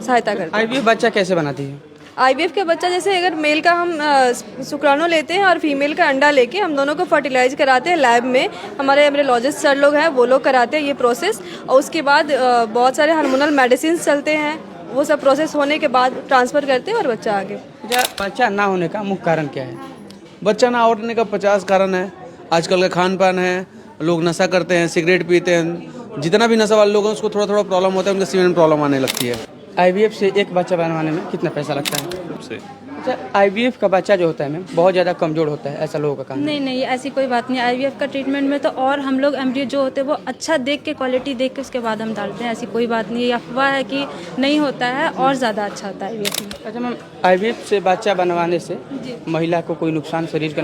सहायता करते हैं। आईवीएफ बच्चा कैसे बनाती है? आईवीएफ का बच्चा जैसे अगर मेल का हम शुक्राणु लेते हैं और फीमेल का अंडा लेके हम दोनों को फर्टिलाइज कराते हैं लैब में। हमारे एम्ब्रियोलॉजिस्ट सर लोग हैं, वो लोग कराते हैं ये प्रोसेस। और उसके बाद बहुत सारे हार्मोनल मेडिसिन चलते हैं, वो सब प्रोसेस होने के बाद ट्रांसफ़र करते हैं और बच्चा आगे। बच्चा ना होने का मुख्य कारण क्या है? बच्चा ना होने का 50 कारण है। आजकल का खान पान है, लोग नशा करते हैं, सिगरेट पीते हैं। जितना भी नशा वाले लोग हैं उसको थोड़ा थोड़ा प्रॉब्लम होता है, उनके सीमेंट में प्रॉब्लम आने लगती है। आईवीएफ से एक बच्चा बनवाने में कितना पैसा लगता है? अच्छा, आईवीएफ का बच्चा जो होता है मैम बहुत ज़्यादा कमज़ोर होता है, ऐसा लोगों का कहना है। नहीं, ऐसी कोई बात नहीं। आईवीएफ का ट्रीटमेंट में तो और हम लोग एम्ब्रियो जो होते हैं वो अच्छा देख के, क्वालिटी देख के उसके बाद हम डालते हैं। ऐसी कोई बात नहीं है, अफवाह है कि नहीं होता है, और ज़्यादा अच्छा होता है आईवीएफ में। अच्छा मैम, आईवीएफ से बच्चा बनवाने से महिला को कोई नुकसान, शरीर का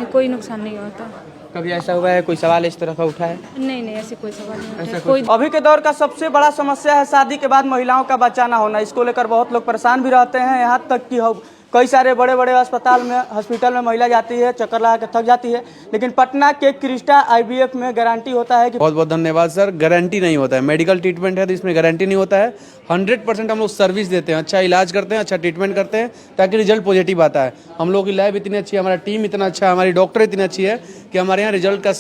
कोई नुकसान नहीं होता। कभी ऐसा हुआ है, कोई सवाल इस तरह का उठा है? नहीं, ऐसी कोई सवाल नहीं ऐसा उठा। कोई अभी के दौर का सबसे बड़ा समस्या है शादी के बाद महिलाओं का बच्चा ना होना। इसको लेकर बहुत लोग परेशान भी रहते हैं। यहाँ तक कि कई सारे बड़े बड़े हॉस्पिटल में महिला जाती है, चक्कर लगा के थक जाती है। लेकिन पटना के क्रिस्टा आईवीएफ में गारंटी होता है कि बहुत बहुत धन्यवाद सर। गारंटी नहीं होता है, मेडिकल ट्रीटमेंट है तो इसमें गारंटी नहीं होता है। 100% हम लोग सर्विस देते हैं, अच्छा इलाज करते हैं, अच्छा ट्रीटमेंट करते हैं ताकि रिजल्ट पॉजिटिव आता है। हम लोग की लैब इतनी अच्छी है, हमारा टीम इतना अच्छा है, हमारी डॉक्टर इतनी अच्छी है कि हमारे यहाँ रिजल्ट का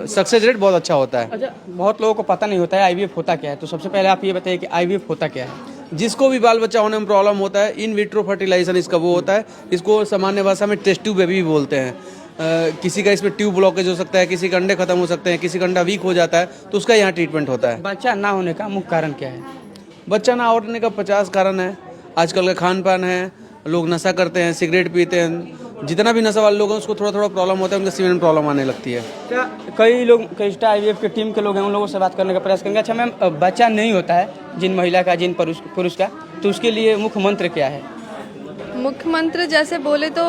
सक्सेस रेट बहुत अच्छा होता है। अच्छा, बहुत लोगों को पता नहीं होता है आईवीएफ होता क्या है, तो सबसे पहले आप ये बताइए कि आईवीएफ होता क्या है? जिसको भी बाल बच्चा होने में प्रॉब्लम होता है, इन विट्रो फर्टिलाइजेशन इसका वो होता है। इसको सामान्य भाषा में टेस्ट ट्यूब बेबी भी बोलते हैं। किसी का इसमें ट्यूब ब्लॉकेज हो सकता है, किसी के अंडे खत्म हो सकते हैं, किसी का अंडा वीक हो जाता है, तो उसका यहाँ ट्रीटमेंट होता है। बच्चा ना होने का मुख्य कारण क्या है? बच्चा ना होने का 50 कारण है। आजकल का खान पान है, लोग नशा करते हैं, सिगरेट पीते हैं। जितना भी नशा वाले लोग हैं उसको थोड़ा थोड़ा प्रॉब्लम होता है, उनके सीमेंट में प्रॉब्लम आने लगती है। क्या कई लोग क्रिस्टा आईवीएफ के टीम के लोग हैं, उन लोगों से बात करने का प्रयास करेंगे। अच्छा मैम, बच्चा नहीं होता है जिन महिला का, जिन पुरुष का, तो उसके लिए मुख्य मंत्र क्या है? मुख्य मंत्र जैसे बोले तो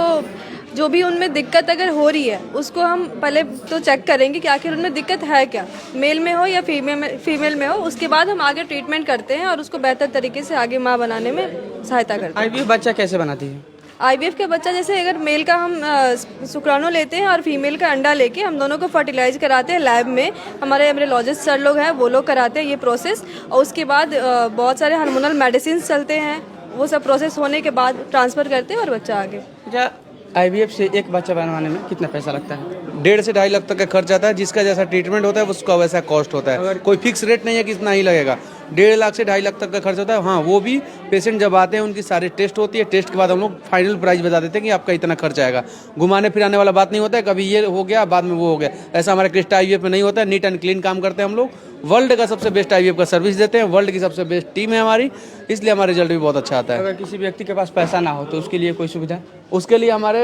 जो भी उनमें दिक्कत अगर हो रही है उसको हम पहले तो चेक करेंगे कि आखिर उनमें दिक्कत है क्या, मेल में हो या फीमेल में हो। उसके बाद हम आगे ट्रीटमेंट करते हैं और उसको बेहतर तरीके से आगे माँ बनाने में सहायता करते हैं। आईवीएफ बच्चा कैसे बनाती है? आईवीएफ का बच्चा जैसे अगर मेल का हम शुक्राणु लेते हैं और फीमेल का अंडा लेके हम दोनों को फर्टिलाइज कराते हैं लैब में। हमारे एम्ब्रियोलॉजिस्ट सर लोग हैं, वो लोग कराते हैं ये प्रोसेस। और उसके बाद बहुत सारे हार्मोनल मेडिसिन चलते हैं, वो सब प्रोसेस होने के बाद ट्रांसफ़र करते हैं और बच्चा आगे। अच्छा, आईवीएफ से एक बच्चा बनवाने में कितना पैसा लगता है? 1.5 से 2.5 लाख तक का खर्च आता है। जिसका जैसा ट्रीटमेंट होता है उसका वैसा कॉस्ट होता है। कोई फिक्स रेट नहीं है कि इतना ही लगेगा। 1.5 लाख से 2.5 लाख तक का खर्च होता है। हाँ, वो भी पेशेंट जब आते हैं उनकी सारी टेस्ट होती है। टेस्ट के बाद हम लोग फाइनल प्राइस बता देते हैं कि आपका इतना खर्च आएगा। घुमाने फिराने वाला बात नहीं होता है, कभी ये हो गया बाद में वो हो गया, ऐसा हमारे क्रिस्टा आईवीएफ में नहीं होता है। नीट एंड क्लीन काम करते हैं हम लोग। वर्ल्ड का सबसे बेस्ट आईवीएफ का सर्विस देते हैं, वर्ल्ड की सबसे बेस्ट टीम है हमारी, इसलिए हमारा रिजल्ट भी बहुत अच्छा आता है। अगर किसी व्यक्ति के पास पैसा ना हो तो उसके लिए कोई सुविधा? उसके लिए हमारे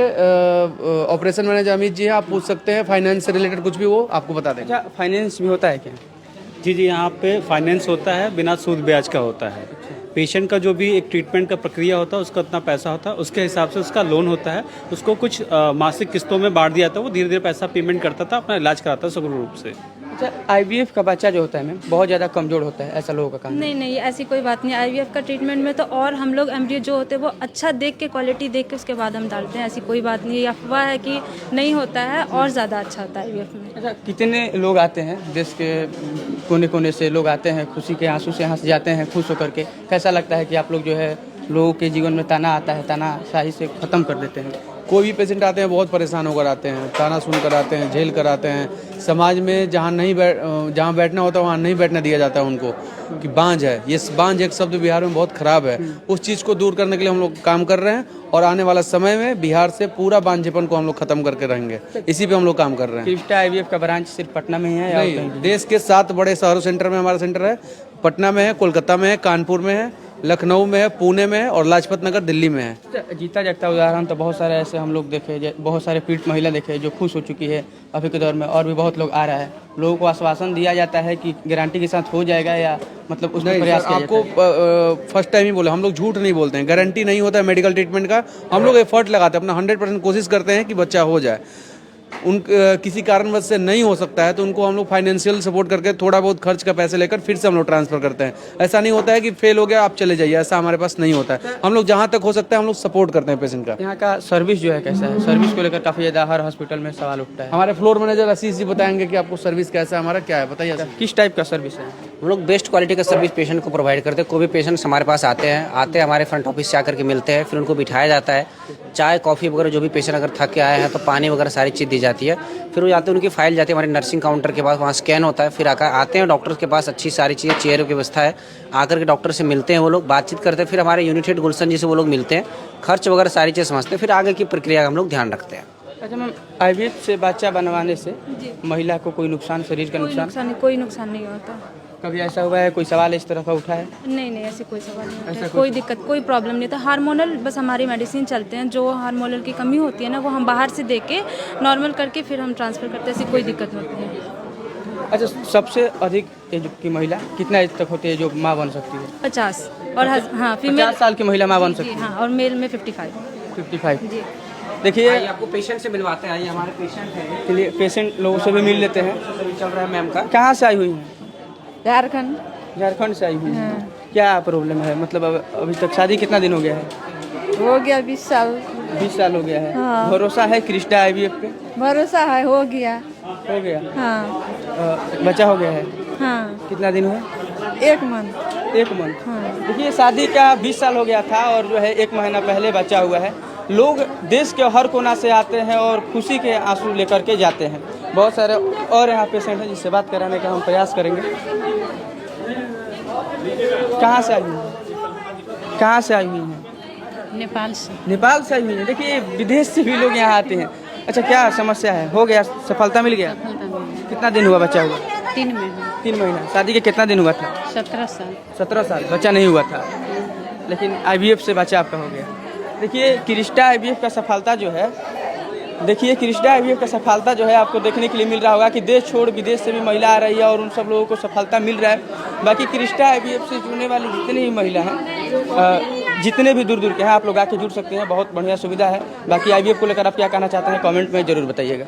ऑपरेशन मैनेजर अमित जी हैं, आप पूछ सकते हैं। फाइनेंस से रिलेटेड कुछ भी वो आपको बता देंगे। अच्छा, फाइनेंस भी होता है क्या? जी, यहाँ पे फाइनेंस होता है, बिना सूद ब्याज का होता है। पेशेंट का जो भी एक ट्रीटमेंट का प्रक्रिया होता है उसका उतना पैसा होता है, उसके हिसाब से उसका लोन होता है। उसको कुछ मासिक किस्तों में बांट दिया था, वो धीरे धीरे पैसा पेमेंट करता था, अपना इलाज कराता सुगम रूप से। अच्छा, आईवीएफ का बच्चा जो होता है मैम बहुत ज़्यादा कमज़ोर होता है, ऐसा लोगों का कहना है। नहीं, ऐसी कोई बात नहीं। आईवीएफ का ट्रीटमेंट में तो और हम लोग एम्ब्रियो जो होते हैं वो अच्छा देख के, क्वालिटी देख के उसके बाद हम डालते हैं। ऐसी कोई बात नहीं है, अफवाह है कि नहीं होता है, और ज़्यादा अच्छा होता है आईवीएफ में। अच्छा, कितने लोग आते हैं, देश के कोने कोने से लोग आते हैं, खुशी के आंसू से यहाँ से जाते हैं खुश होकर के? कैसा लगता है कि आप लोग जो है लोगों के जीवन में ताना आता है, तानाशाही से ख़त्म कर देते हैं? कोई भी पेशेंट आते हैं बहुत परेशान होकर आते हैं, ताना सुन कर आते हैं, झेल कर आते हैं। समाज में जहाँ बैठना होता है वहाँ नहीं बैठने दिया जाता है उनको, कि बांझ है। ये बांझ एक शब्द बिहार में बहुत ख़राब है। उस चीज़ को दूर करने के लिए हम लोग काम कर रहे हैं और आने वाला समय में बिहार से पूरा बांझेपन को हम लोग ख़त्म करके रहेंगे। इसी पे हम लोग काम कर रहे हैं। क्रिस्टा आईवीएफ का ब्रांच सिर्फ पटना में ही है या और कहीं? देश के 7 बड़े शहरों सेंटर में हमारा सेंटर है। पटना में है, कोलकाता में है, कानपुर में है, लखनऊ में है, पुणे में है और लाजपत नगर दिल्ली में है। जीता जागता उदाहरण तो बहुत सारे ऐसे हम लोग देखे, बहुत सारे पीड़ित महिला देखे जो खुश हो चुकी है अभी के दौर में, और भी बहुत लोग आ रहा है। लोगों को आश्वासन दिया जाता है कि गारंटी के साथ हो जाएगा, या मतलब उसमें प्रयास किया जाता है? आपको फर्स्ट टाइम ही बोला, हम लोग झूठ नहीं बोलते हैं। गारंटी नहीं होता है मेडिकल ट्रीटमेंट का। हम लोग एफर्ट लगाते हैं, अपना 100% कोशिश करते हैं कि बच्चा हो जाए। किसी कारणवश से नहीं हो सकता है तो उनको हम लोग फाइनेंशियल सपोर्ट करके थोड़ा बहुत खर्च का पैसे लेकर फिर से हम लोग ट्रांसफर करते हैं। ऐसा नहीं होता है कि फेल हो गया आप चले जाइए, ऐसा हमारे पास नहीं होता है। हम लोग जहाँ तक हो सकता है हम लोग सपोर्ट करते हैं पेशेंट का। यहाँ का सर्विस जो है कैसा है? सर्विस को लेकर काफ़ी ज़्यादा हर हॉस्पिटल में सवाल उठता है। हमारे फ्लोर मैनेजर आशीष जी बताएंगे कि आपको सर्विस कैसा है, हमारा क्या है, बताइए। किस टाइप का सर्विस है? हम लोग बेस्ट क्वालिटी का सर्विस पेशेंट को प्रोवाइड करते हैं। कोई भी पेशेंट्स हमारे पास आते हैं हमारे फ्रंट ऑफिस से आकर के मिलते हैं, फिर उनको बिठाया जाता है, चाय कॉफ़ी वगैरह जो भी पेशेंट अगर थक के आए हैं तो पानी वगैरह सारी चीज़ दी जाती है। फिर वो जाते हैं, उनकी फाइल जाती है हमारे नर्सिंग काउंटर के पास, वहाँ स्कैन होता है, फिर आते हैं डॉक्टर के पास, अच्छी सारी चीज़ें, चेयर की व्यवस्था है, आकर के डॉक्टर से मिलते हैं, वो लोग बातचीत करते हैं, फिर हमारे यूनिट हेड गुलशन जी से वो लोग मिलते हैं, खर्च वगैरह सारी चीज़ समझते हैं, फिर आगे की प्रक्रिया का हम लोग ध्यान रखते हैं। अच्छा मैम, IVF से बच्चा बनवाने से महिला को कोई नुकसान, शरीर का नुकसान? कोई नुकसान नहीं होता। कभी ऐसा हुआ है, कोई सवाल इस तरह का उठा है? नहीं, ऐसी कोई सवाल नहीं होता है, कोई दिक्कत, कोई प्रॉब्लम नहीं था। हार्मोनल बस हमारी मेडिसिन चलते हैं, जो हार्मोनल की कमी होती है ना, वो हम बाहर से दे के नॉर्मल करके फिर हम ट्रांसफ़र करते हैं, ऐसी कोई दिक्कत नहीं होती है। अच्छा, सबसे अधिक एज की महिला कितना एज तक होती है जो माँ बन सकती है? 50 और हाँ फीमेल 50 साल की महिला माँ बन सकती है? हाँ, और मेल में 55। 55। जी। देखिए, आपको पेशेंट से मिलवाते हैं, हमारे पेशेंट हैं, चलिए पेशेंट लोगों से भी मिल लेते हैं। चल रहा है मैम का। कहाँ से आई हुई हैं? झारखंड। झारखंड से आई हुई हैं। क्या प्रॉब्लम है, मतलब अभी तक शादी कितना दिन हो गया है? हो गया 20 साल। 20 साल हो गया है। हाँ। भरोसा है क्रिस्टा IVF पे? भरोसा है, हो गया। हो गया? हाँ। बच्चा हो गया है? हाँ, कितना दिन हुआ? 1 मंथ। 1 मंथ। हाँ। देखिए, शादी का 20 साल हो गया था और जो है 1 महीना पहले बच्चा हुआ है। लोग देश के हर कोना से आते हैं और खुशी के आंसू लेकर के जाते हैं। बहुत सारे और यहाँ पेशेंट हैं जिससे बात कराने का हम प्रयास करेंगे। कहाँ से आई हुई हैं? कहाँ से आई हुई हैं? नेपाल से। नेपाल से आई हुई हैं। देखिए, विदेश से भी लोग यहाँ आते हैं। अच्छा, क्या समस्या है? हो गया, सफलता मिल गया? कितना दिन हुआ बच्चा हुआ? 3 महीने। 3 महीना। शादी के कितना दिन हुआ था? 17 साल। 17 साल। बच्चा नहीं हुआ था, लेकिन IVF से बच्चा आपका हो गया। देखिए, क्रिस्टा IVF का सफलता जो है, आपको देखने के लिए मिल रहा होगा कि देश छोड़ विदेश से भी महिला आ रही है और उन सब लोगों को सफलता मिल रहा है। बाकी क्रिस्टा IVF से जुड़ने वाली जितनी भी महिला हैं, जितने भी दूर के हैं, आप लोग आके जुड़ सकते हैं। बहुत बढ़िया सुविधा है। बाकी IVF को लेकर आप क्या कहना चाहते हैं, कमेंट में ज़रूर बताइएगा।